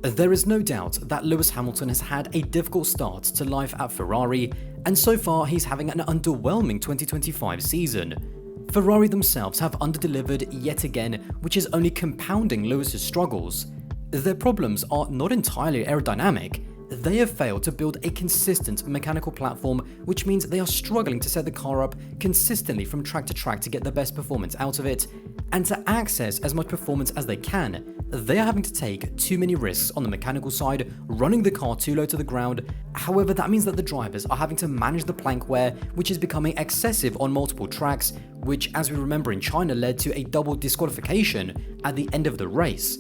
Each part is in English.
There is no doubt that Lewis Hamilton has had a difficult start to life at Ferrari, and so far he's having an underwhelming 2025 season. Ferrari themselves have underdelivered yet again, which is only compounding Lewis's struggles. Their problems are not entirely aerodynamic. They have failed to build a consistent mechanical platform, which means they are struggling to set the car up consistently from track to track to get the best performance out of it, and to access as much performance as they can. They are having to take too many risks on the mechanical side, running the car too low to the ground. However, that means that the drivers are having to manage the plank wear, which is becoming excessive on multiple tracks, which, as we remember in China, led to a double disqualification at the end of the race.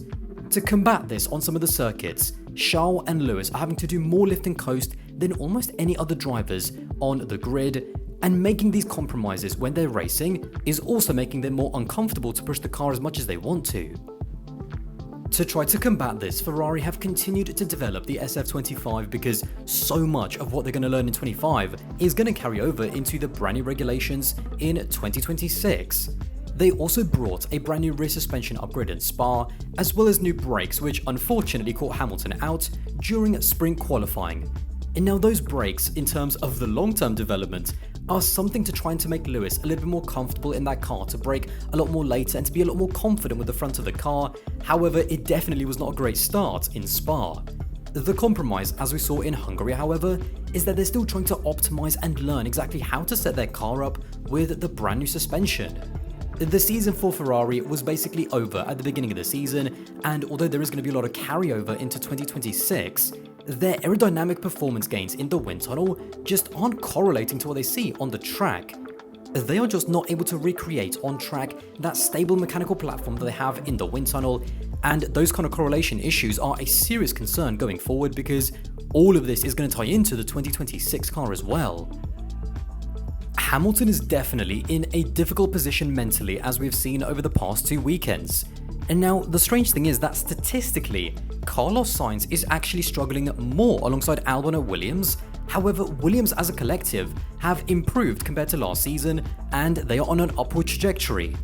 To combat this on some of the circuits, Charles and Lewis are having to do more lift and coast than almost any other drivers on the grid, and making these compromises when they're racing is also making them more uncomfortable to push the car as much as they want to. To try to combat this, Ferrari have continued to develop the SF25 because so much of what they're going to learn in 25 is going to carry over into the brand new regulations in 2026. They also brought a brand new rear suspension upgrade in Spa, as well as new brakes, which unfortunately caught Hamilton out during sprint qualifying. And now those brakes, in terms of the long-term development, are something to try and to make Lewis a little bit more comfortable in that car, to brake a lot more later and to be a lot more confident with the front of the car. However, it definitely was not a great start in Spa. The compromise, as we saw in Hungary, however, is that they're still trying to optimize and learn exactly how to set their car up with the brand new suspension. The season for Ferrari was basically over at the beginning of the season, and although there is going to be a lot of carryover into 2026, their aerodynamic performance gains in the wind tunnel just aren't correlating to what they see on the track. They are just not able to recreate on track that stable mechanical platform that they have in the wind tunnel, and those kind of correlation issues are a serious concern going forward because all of this is going to tie into the 2026 car as well. Hamilton is definitely in a difficult position mentally, as we've seen over the past 2 weekends. And now, the strange thing is that statistically, Carlos Sainz is actually struggling more alongside Albon at Williams. However, Williams as a collective have improved compared to last season, and they are on an upward trajectory.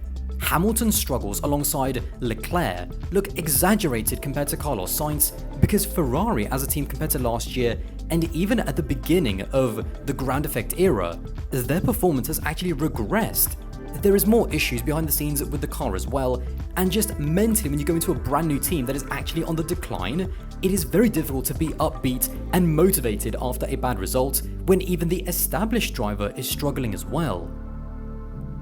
Hamilton's struggles alongside Leclerc look exaggerated compared to Carlos Sainz because Ferrari as a team compared to last year, and even at the beginning of the ground effect era, their performance has actually regressed. There is more issues behind the scenes with the car as well, and just mentally when you go into a brand new team that is actually on the decline, it is very difficult to be upbeat and motivated after a bad result when even the established driver is struggling as well.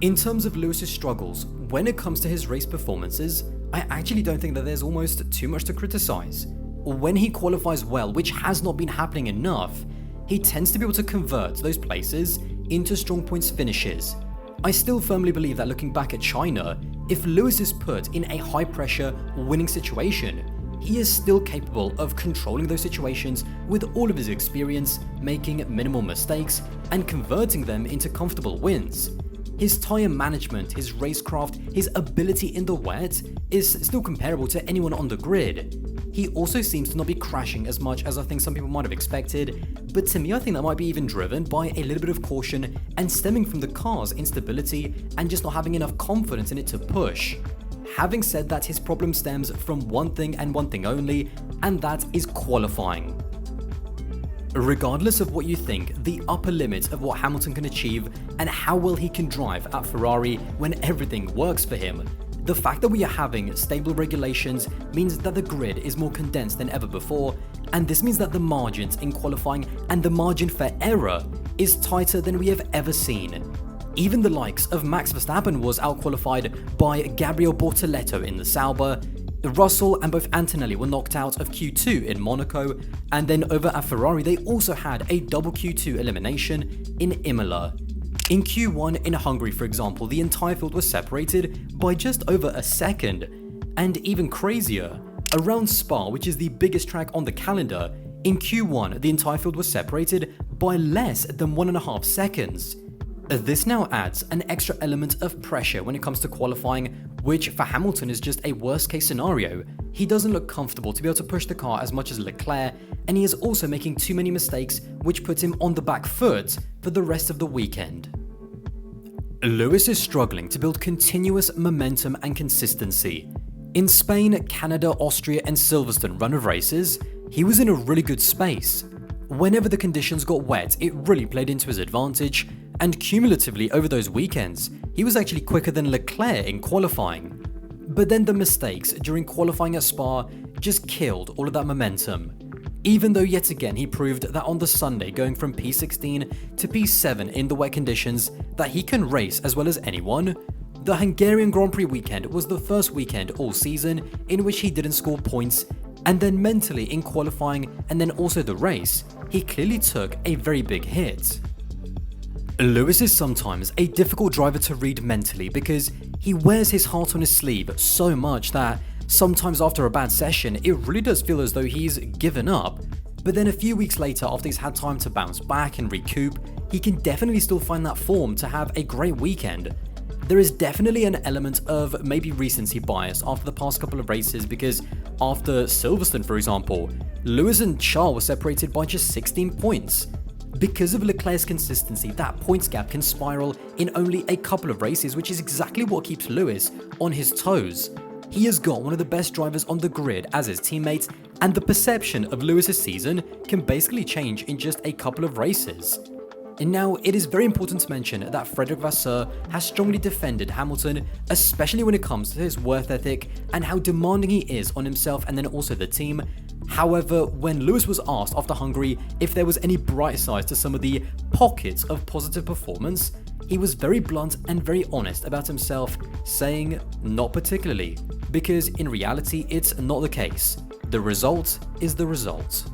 In terms of Lewis's struggles, when it comes to his race performances, I actually don't think that there's almost too much to criticize. When he qualifies well, which has not been happening enough, he tends to be able to convert those places into strong points finishes. I still firmly believe that looking back at China, if Lewis is put in a high pressure winning situation, he is still capable of controlling those situations with all of his experience, making minimal mistakes and converting them into comfortable wins. His tyre management, his racecraft, his ability in the wet is still comparable to anyone on the grid. He also seems to not be crashing as much as I think some people might have expected, but to me I think that might be even driven by a little bit of caution and stemming from the car's instability and just not having enough confidence in it to push. Having said that, his problem stems from one thing and one thing only, and that is qualifying. Regardless of what you think, the upper limit of what Hamilton can achieve and how well he can drive at Ferrari when everything works for him, the fact that we are having stable regulations means that the grid is more condensed than ever before, and this means that the margins in qualifying and the margin for error is tighter than we have ever seen. Even the likes of Max Verstappen was outqualified by Gabriel Bortoleto in the Sauber. Russell and both Antonelli were knocked out of Q2 in Monaco, and then over at Ferrari they also had a double Q2 elimination in Imola. In Q1 in Hungary, for example, the entire field was separated by just over a second. And even crazier, around Spa, which is the biggest track on the calendar, in Q1 the entire field was separated by less than 1.5 seconds. This now adds an extra element of pressure when it comes to qualifying, which for Hamilton is just a worst case scenario. He doesn't look comfortable to be able to push the car as much as Leclerc, and he is also making too many mistakes, which puts him on the back foot for the rest of the weekend. Lewis is struggling to build continuous momentum and consistency. In Spain, Canada, Austria and Silverstone run of races, he was in a really good space. Whenever the conditions got wet, it really played into his advantage, and cumulatively over those weekends, he was actually quicker than Leclerc in qualifying. But then the mistakes during qualifying at Spa just killed all of that momentum. Even though yet again he proved that on the Sunday going from P16 to P7 in the wet conditions that he can race as well as anyone, the Hungarian Grand Prix weekend was the first weekend all season in which he didn't score points, and then mentally in qualifying and then also the race, he clearly took a very big hit. Lewis is sometimes a difficult driver to read mentally because he wears his heart on his sleeve so much that sometimes after a bad session it really does feel as though he's given up, but then a few weeks later after he's had time to bounce back and recoup, he can definitely still find that form to have a great weekend. There is definitely an element of maybe recency bias after the past couple of races because after Silverstone for example, Lewis and Charles were separated by just 16 points. Because of Leclerc's consistency, that points gap can spiral in only a couple of races, which is exactly what keeps Lewis on his toes. He has got one of the best drivers on the grid as his teammate, and the perception of Lewis's season can basically change in just a couple of races. And now, it is very important to mention that Frederic Vasseur has strongly defended Hamilton, especially when it comes to his work ethic and how demanding he is on himself and then also the team. However, when Lewis was asked after Hungary if there was any bright sides to some of the pockets of positive performance, he was very blunt and very honest about himself, saying not particularly, because in reality it's not the case. The result is the result.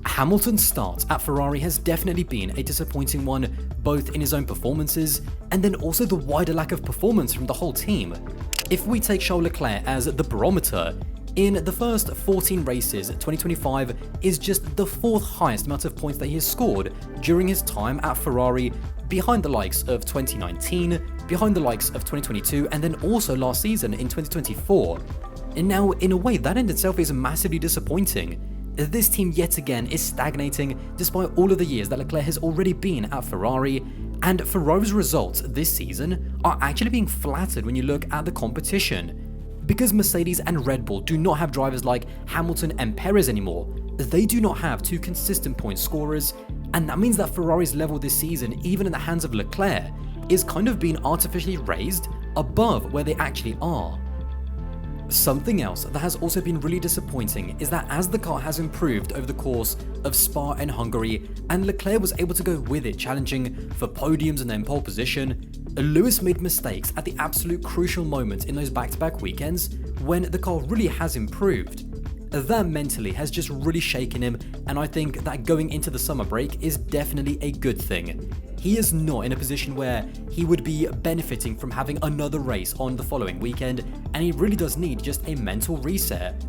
Hamilton's start at Ferrari has definitely been a disappointing one, both in his own performances and then also the wider lack of performance from the whole team. If we take Charles Leclerc as the barometer, in the first 14 races, 2025 is just the fourth highest amount of points that he has scored during his time at Ferrari, behind the likes of 2019, behind the likes of 2022, and then also last season in 2024. And now, in a way, that in itself is massively disappointing. This team yet again is stagnating despite all of the years that Leclerc has already been at Ferrari, and Ferrari's results this season are actually being flattered when you look at the competition. Because Mercedes and Red Bull do not have drivers like Hamilton and Perez anymore, they do not have two consistent point scorers, and that means that Ferrari's level this season, even in the hands of Leclerc, is kind of being artificially raised above where they actually are. Something else that has also been really disappointing is that as the car has improved over the course of Spa and Hungary, and Leclerc was able to go with it, challenging for podiums and then pole position, Lewis made mistakes at the absolute crucial moments in those back-to-back weekends when the car really has improved. That mentally has just really shaken him, and I think that going into the summer break is definitely a good thing. He is not in a position where he would be benefiting from having another race on the following weekend, and he really does need just a mental reset.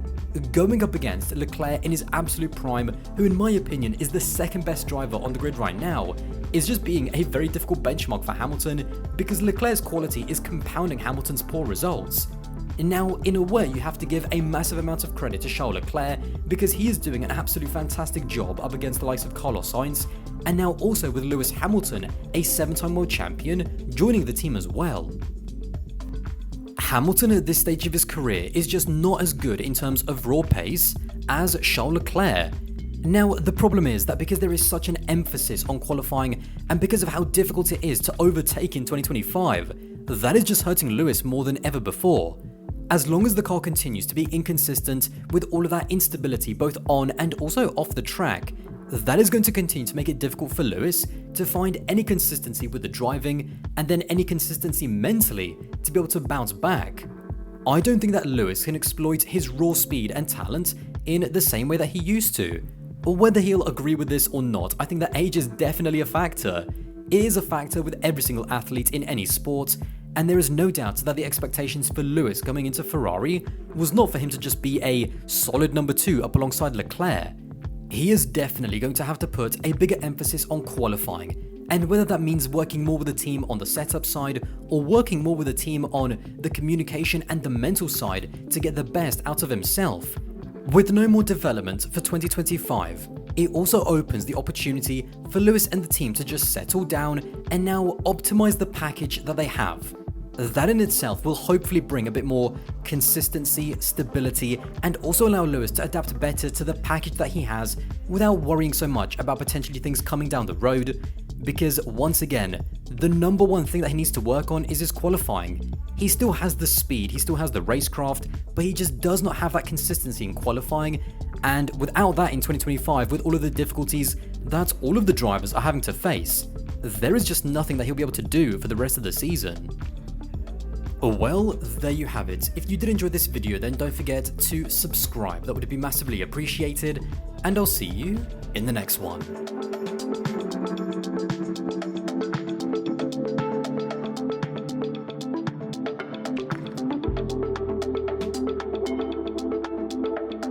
Going up against Leclerc in his absolute prime, who in my opinion is the second best driver on the grid right now, is just being a very difficult benchmark for Hamilton because Leclerc's quality is compounding Hamilton's poor results. Now, in a way, you have to give a massive amount of credit to Charles Leclerc because he is doing an absolute fantastic job up against the likes of Carlos Sainz, and now also with Lewis Hamilton, a 7-time world champion, joining the team as well. Hamilton at this stage of his career is just not as good in terms of raw pace as Charles Leclerc. Now, the problem is that because there is such an emphasis on qualifying and because of how difficult it is to overtake in 2025, that is just hurting Lewis more than ever before. As long as the car continues to be inconsistent with all of that instability both on and also off the track, that is going to continue to make it difficult for Lewis to find any consistency with the driving and then any consistency mentally to be able to bounce back. I don't think that Lewis can exploit his raw speed and talent in the same way that he used to. But whether he'll agree with this or not, I think that age is definitely a factor. It is a factor with every single athlete in any sport, and there is no doubt that the expectations for Lewis coming into Ferrari was not for him to just be a solid number 2 up alongside Leclerc. He is definitely going to have to put a bigger emphasis on qualifying, and whether that means working more with the team on the setup side or working more with the team on the communication and the mental side to get the best out of himself. With no more development for 2025, it also opens the opportunity for Lewis and the team to just settle down and now optimize the package that they have. That in itself will hopefully bring a bit more consistency, stability, and also allow Lewis to adapt better to the package that he has without worrying so much about potentially things coming down the road, because once again, the number one thing that he needs to work on is his qualifying. He still has the speed, he still has the racecraft, but he just does not have that consistency in qualifying, and without that in 2025, with all of the difficulties that all of the drivers are having to face, there is just nothing that he'll be able to do for the rest of the season. Well, there you have it. If you did enjoy this video, then don't forget to subscribe. That would be massively appreciated, and I'll see you in the next one.